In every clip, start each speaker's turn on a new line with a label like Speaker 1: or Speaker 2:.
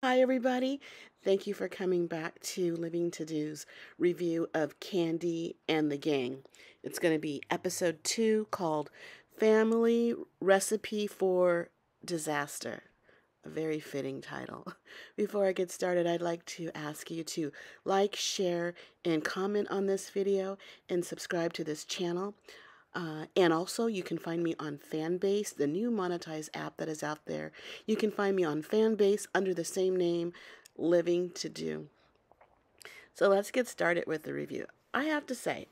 Speaker 1: Hi, everybody. Thank you for coming back to Living To Do's review of Kandi and the Gang. It's going to be episode 2 called Family Recipe for Disaster. A very fitting title. Before I get started, I'd like to ask you to like, share, and comment on this video and subscribe to this channel. And also, you can find me on Fanbase, the new monetized app that is out there. You can find me on Fanbase under the same name, Living To Do. So let's get started with the review. I have to say,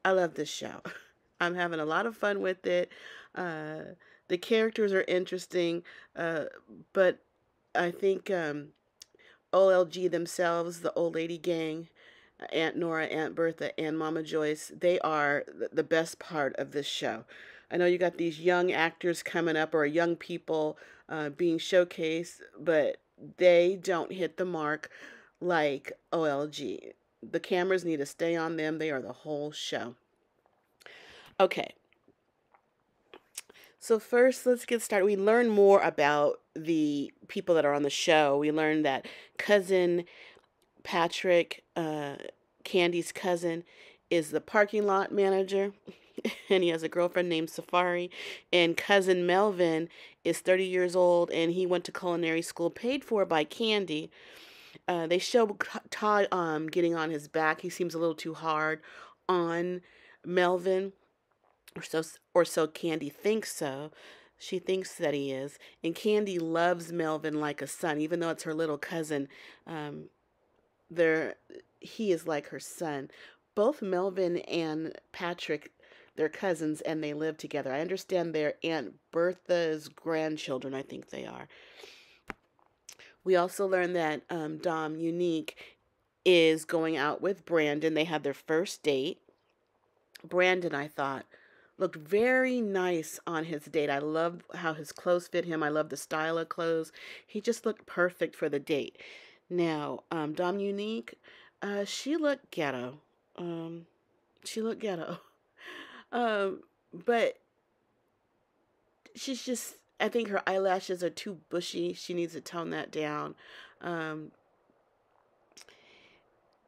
Speaker 1: I love this show. I'm having a lot of fun with it. The characters are interesting, but I think OLG themselves, the old lady gang, Aunt Nora, Aunt Bertha, and Mama Joyce, they are the best part of this show. I know you got these young actors coming up or young people being showcased, but they don't hit the mark like OLG. The cameras need to stay on them. They are the whole show. Okay, so first let's get started. We learn more about the people that are on the show. We learn that cousin Patrick, Kandi's cousin, is the parking lot manager, and he has a girlfriend named Safari. And cousin Melvin is 30 years old, and he went to culinary school paid for by Kandi. They show Todd getting on his back. He seems a little too hard on Melvin, or so Kandi thinks so. She thinks that he is, and Kandi loves Melvin like a son, even though it's her little cousin. Um, they're he is like her son. Both Melvin and Patrick, they're cousins, and they live together. I understand they're Aunt Bertha's grandchildren, I think they are. We also learned that Dom Unique is going out with Brandon. They had their first date. Brandon, I thought, looked very nice on his date. I love how his clothes fit him. I love the style of clothes. He just looked perfect for the date. Now, Dom Unique, she looked ghetto. Um, she looked ghetto. But she's just, I think her eyelashes are too bushy. She needs to tone that down. Um,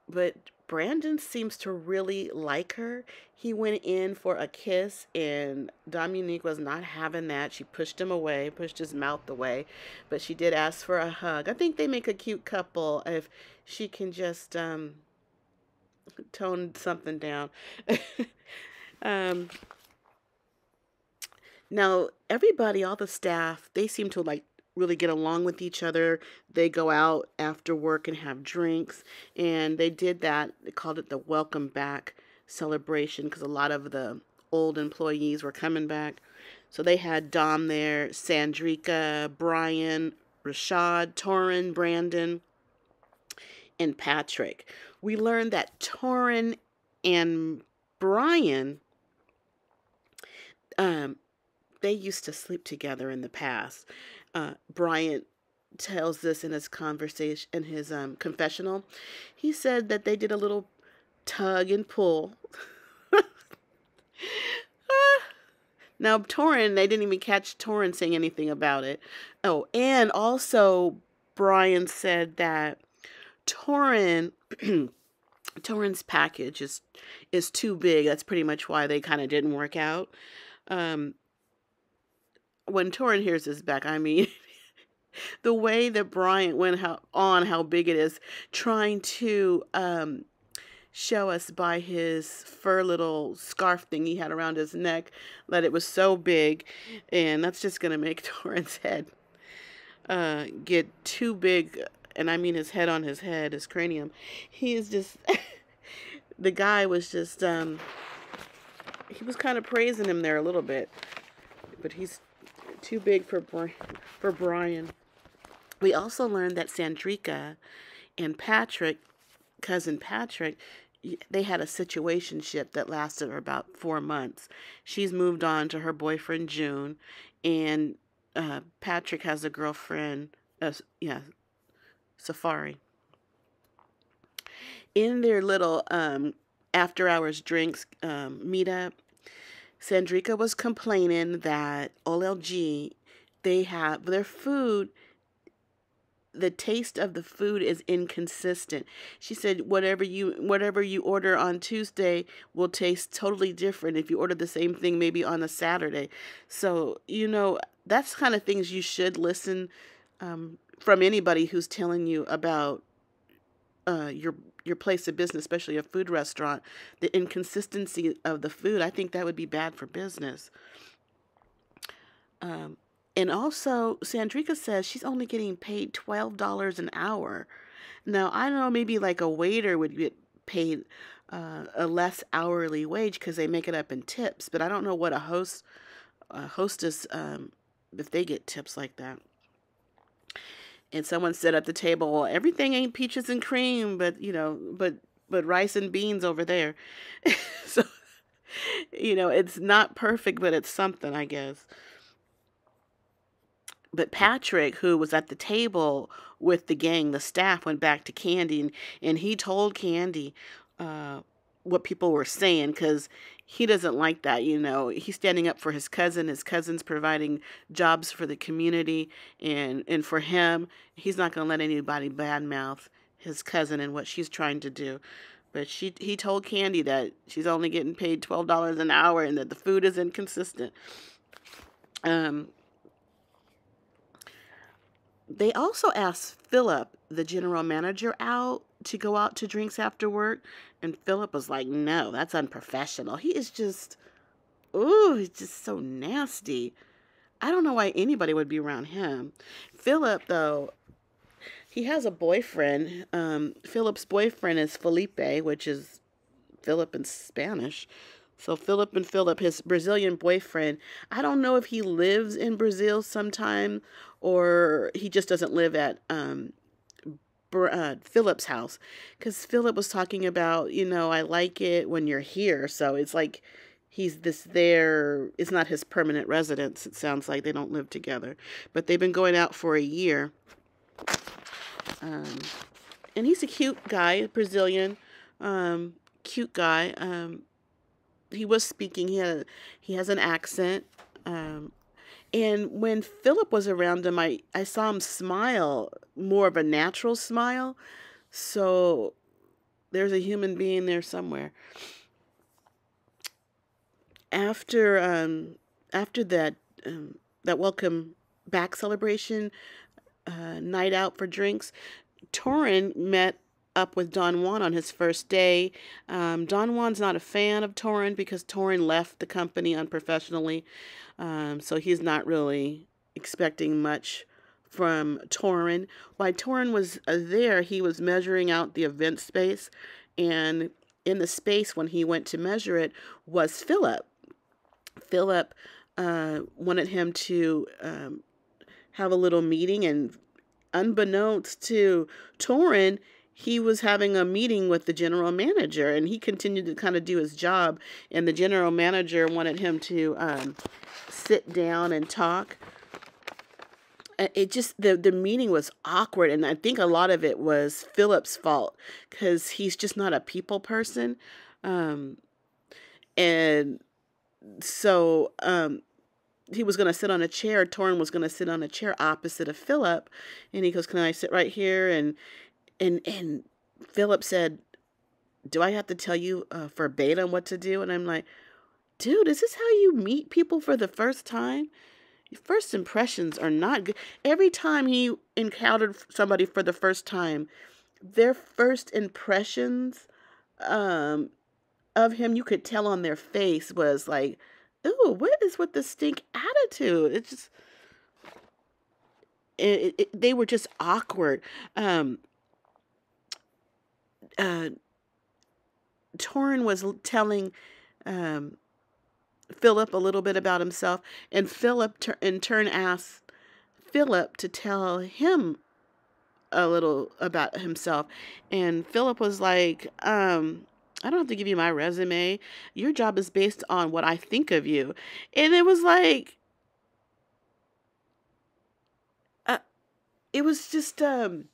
Speaker 1: but Brandon seems to really like her. He went in for a kiss, and Dominique was not having that. She pushed him away, pushed his mouth away, but she did ask for a hug. I think they make a cute couple if she can just tone something down. um, Now, everybody, all the staff, they seem to like really get along with each other. They go out after work and have drinks, and they did that. They called it the welcome back celebration because a lot of the old employees were coming back. So they had Dom there, Sandrika, Brian, Rashad, Tauren, Brandon, and Patrick. We learned that Tauren and Brian um, they used to sleep together in the past. Bryant tells this in his conversation, in his confessional. He said that they did a little tug and pull. Now, Tauren, they didn't even catch Tauren saying anything about it. Oh, and also, Brian said that Tauren, Tauren's package is too big. That's pretty much why they kind of didn't work out. Um, when Tauren hears this back, I mean, the way that Bryant went on how big it is, trying to show us by his fur little scarf thing he had around his neck that it was so big, and that's just gonna make Torrance head get too big, and I mean his head on his head, his cranium. He is just the guy was just he was kind of praising him there a little bit, but he's too big for Brian. We also learned that Sandrika and Patrick, cousin Patrick, they had a situationship that lasted for about 4 months. She's moved on to her boyfriend June, and Patrick has a girlfriend, yeah, Safari. In their little after hours drinks meetup, Sandrika was complaining that OLG, they have their food, the taste of the food is inconsistent. She said whatever you order on Tuesday will taste totally different if you order the same thing maybe on a Saturday. So, that's kind of things you should listen from anybody who's telling you about your place of business, especially a food restaurant. The inconsistency of the food, I think that would be bad for business. Um, and also, Sandrika says she's only getting paid $12 an hour. Now, I know maybe like a waiter would get paid a less hourly wage because they make it up in tips, but I don't know what a hostess, if they get tips like that. And someone said at the table, well, everything ain't peaches and cream, but rice and beans over there. So, it's not perfect, but it's something, I guess. But Patrick, who was at the table with the gang, the staff, went back to Kandi, and he told Kandi what people were saying, because he doesn't like that. He's standing up for his cousin. His cousin's providing jobs for the community, and for him, he's not going to let anybody badmouth his cousin and what she's trying to do. But he told Kandi that she's only getting paid $12 an hour and that the food is inconsistent. They also asked Phillip, the general manager, out to go out to drinks after work. And Phillip was like, no, that's unprofessional. He is just, he's just so nasty. I don't know why anybody would be around him. Phillip, though, he has a boyfriend. Phillip's boyfriend is Felipe, which is Philip in Spanish. So Phillip, his Brazilian boyfriend, I don't know if he lives in Brazil sometime or he just doesn't live at Phillip's house. Because Phillip was talking about, I like it when you're here. So it's like he's there. It's not his permanent residence. It sounds like they don't live together. But they've been going out for a year. And he's a cute guy, Brazilian, cute guy. He was speaking. He has an accent. And when Phillip was around him, I saw him smile, more of a natural smile. So there's a human being there somewhere. After that welcome back celebration, night out for drinks, Tauren met up with Don Juan on his first day. Don Juan's not a fan of Tauren because Tauren left the company unprofessionally. So he's not really expecting much from Tauren. While Tauren was there, he was measuring out the event space. And in the space when he went to measure it was Phillip. Phillip wanted him to have a little meeting, and unbeknownst to Tauren, he was having a meeting with the general manager, and he continued to kind of do his job, and the general manager wanted him to sit down and talk. It just, the meeting was awkward, and I think a lot of it was Phillip's fault, because he's just not a people person. And so he was going to sit on a chair. Tauren was going to sit on a chair opposite of Phillip, and he goes, can I sit right here? And Phillip said, do I have to tell you verbatim what to do? And I'm like, dude, is this how you meet people for the first time? Your first impressions are not good. Every time he encountered somebody for the first time, their first impressions of him, you could tell on their face, was like, ooh, what is with the stink attitude? It's just, they were just awkward. Tauren was telling Phillip a little bit about himself, and Phillip in turn asked Phillip to tell him a little about himself. And Phillip was like, I don't have to give you my resume. Your job is based on what I think of you. And it was like, it was just a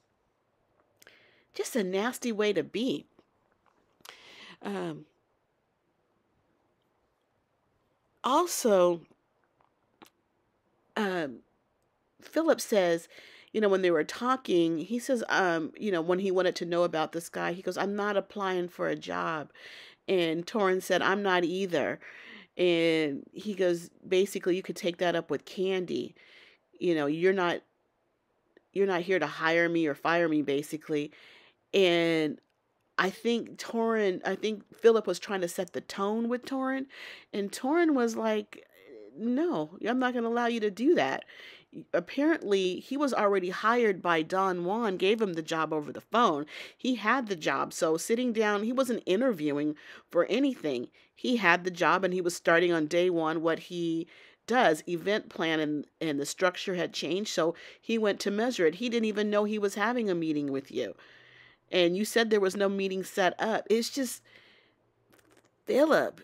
Speaker 1: nasty way to be. Also, Phillip says, when they were talking, he says, when he wanted to know about this guy, he goes, I'm not applying for a job. And Tauren said, I'm not either. And he goes, basically, you could take that up with Kandi. You're not here to hire me or fire me, basically. And I think Phillip was trying to set the tone with Tauren, and Tauren was like, no, I'm not going to allow you to do that. Apparently, he was already hired by Don Juan, gave him the job over the phone. He had the job, so sitting down, he wasn't interviewing for anything. He had the job, and he was starting on day one what he does, event plan, and the structure had changed, so he went to measure it. He didn't even know he was having a meeting with you. And you said there was no meeting set up. It's just, Phillip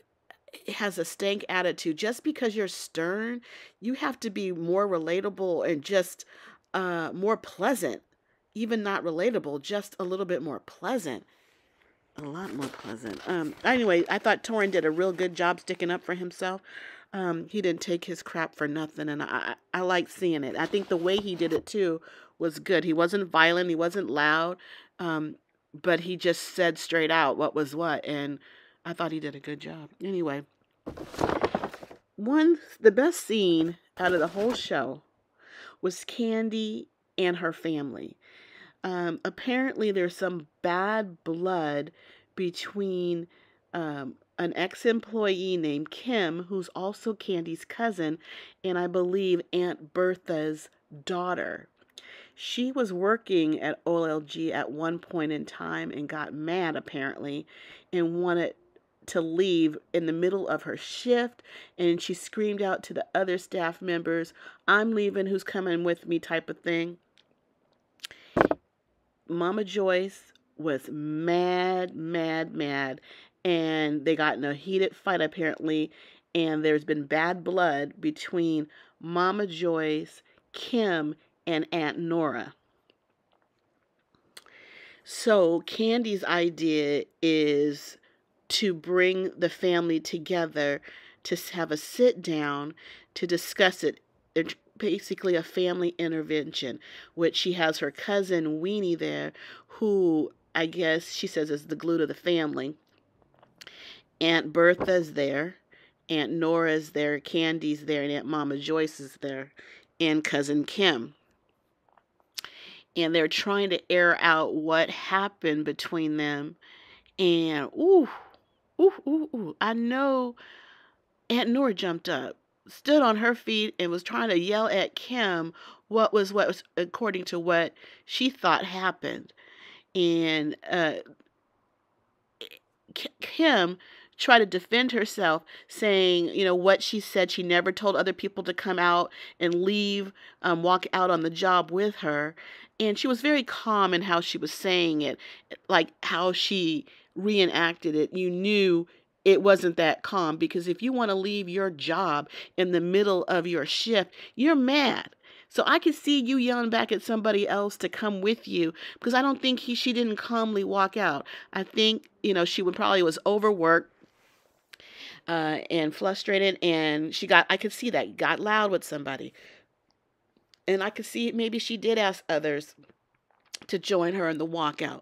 Speaker 1: has a stank attitude. Just because you're stern, you have to be more relatable and just more pleasant. Even not relatable, just a little bit more pleasant. A lot more pleasant. Anyway, I thought Tauren did a real good job sticking up for himself. He didn't take his crap for nothing, and I like seeing it. I think the way he did it, too, was good. He wasn't violent. He wasn't loud. But he just said straight out what was what, and I thought he did a good job. Anyway, the best scene out of the whole show was Kandi and her family. Apparently, there's some bad blood between an ex-employee named Kim, who's also Kandi's cousin, and I believe Aunt Bertha's daughter. She was working at OLG at one point in time and got mad, apparently, and wanted to leave in the middle of her shift. And she screamed out to the other staff members, I'm leaving, who's coming with me, type of thing. Mama Joyce was mad, mad, mad. And they got in a heated fight, apparently. And there's been bad blood between Mama Joyce, Kim, and Aunt Nora. So Kandi's idea is to bring the family together to have a sit down to discuss it. It's basically a family intervention, which she has her cousin Weenie there, who I guess she says is the glue to the family. Aunt Bertha's there, Aunt Nora's there, Kandi's there, and Aunt Mama Joyce is there, and cousin Kim. And they're trying to air out what happened between them. And, I know Aunt Nora jumped up, stood on her feet, and was trying to yell at Kim what was according to what she thought happened. And Kim tried to defend herself, saying, what she said, she never told other people to come out and leave, walk out on the job with her. And she was very calm in how she was saying it, like how she reenacted it. You knew it wasn't that calm, because if you want to leave your job in the middle of your shift, you're mad. So I could see you yelling back at somebody else to come with you, because I don't think she didn't calmly walk out. I think, she was overworked and frustrated, and I could see that, got loud with somebody. And I could see maybe she did ask others to join her in the walkout.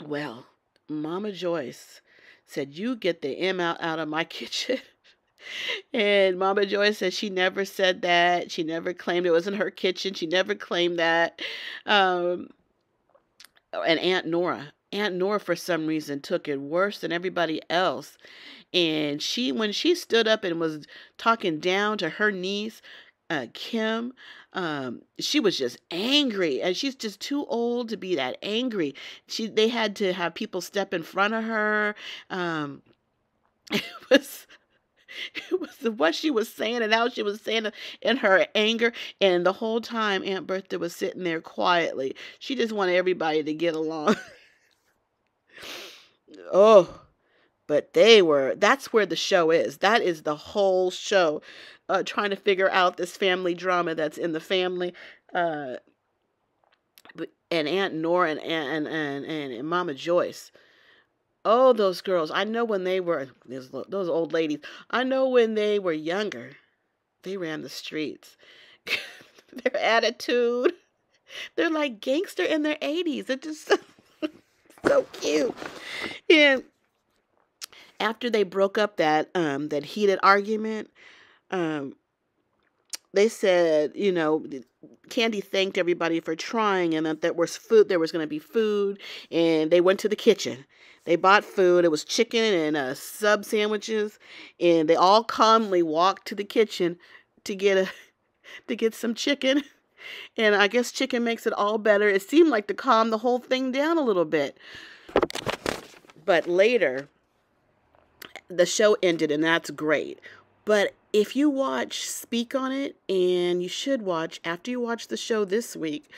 Speaker 1: Well, Mama Joyce said, you get the M out of my kitchen. And Mama Joyce said she never said that. She never claimed it wasn't her kitchen. She never claimed that. And Aunt Nora, for some reason, took it worse than everybody else. And when she stood up and was talking down to her niece, Kim, she was just angry, and she's just too old to be that angry. They had to have people step in front of her. It was what she was saying and how she was saying it in her anger. And the whole time, Aunt Bertha was sitting there quietly. She just wanted everybody to get along. Oh, but that's where the show is. That is the whole show. Trying to figure out this family drama that's in the family. And Aunt Nora and Mama Joyce. Oh, those girls. I know when they were, those old ladies, I know when they were younger, they ran the streets. Their attitude. They're like gangster in their 80s. They're just so cute. And after they broke up that heated argument, um, they said, Kandi thanked everybody for trying, and that there was food. There was going to be food, and they went to the kitchen. They bought food. It was chicken and sub sandwiches, and they all calmly walked to the kitchen to get some chicken. And I guess chicken makes it all better. It seemed like to calm the whole thing down a little bit. But later, the show ended, and that's great. But if you Speak on It, and you should watch, after you watch the show this week,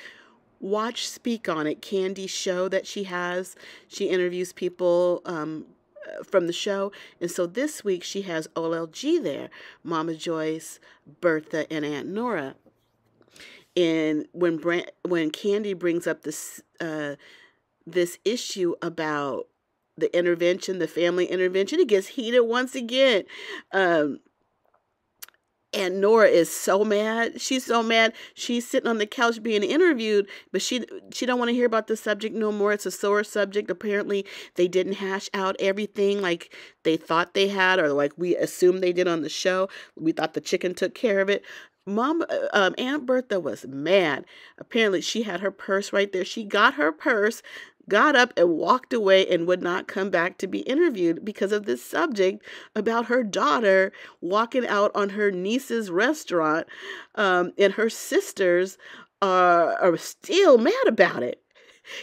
Speaker 1: watch Speak on It, Kandi's show that she has. She interviews people from the show. And so this week she has OLG there, Mama Joyce, Bertha, and Aunt Nora. And when Kandi brings up this issue about the intervention, the family intervention, it gets heated once again. Aunt Nora is so mad. She's so mad. She's sitting on the couch being interviewed, but she don't want to hear about the subject no more. It's a sore subject. Apparently, they didn't hash out everything like they thought they had, or like we assumed they did on the show. We thought the chicken took care of it. Aunt Bertha was mad. Apparently, she had her purse right there. She got her purse, got up and walked away, and would not come back to be interviewed because of this subject about her daughter walking out on her niece's restaurant, and her sisters are still mad about it.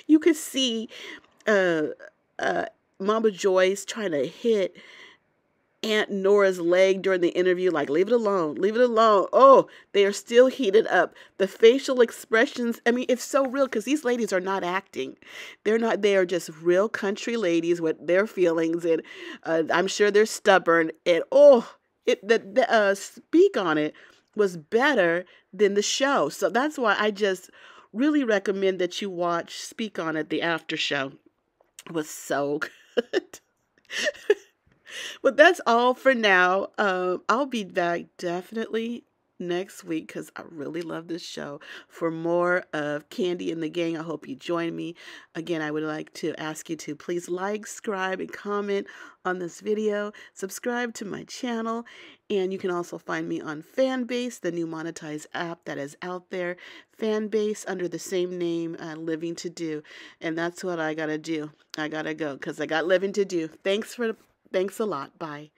Speaker 1: You could see Mama Joyce trying to hit Aunt Nora's leg during the interview, like, leave it alone, leave it alone. Oh, they are still heated up. The facial expressions, I mean, it's so real because these ladies are not acting. They are just real country ladies with their feelings, and I'm sure they're stubborn. And Speak on It was better than the show. So that's why I just really recommend that you watch Speak on It, the after show. It was so good. But that's all for now. I'll be back definitely next week because I really love this show. For more of Kandi and the Gang, I hope you join me. Again, I would like to ask you to please like, subscribe, and comment on this video. Subscribe to my channel. And you can also find me on Fanbase, the new monetized app that is out there. Fanbase under the same name, Living to Do. And that's what I got to do. I got to go because I got living to do. Thanks a lot. Bye.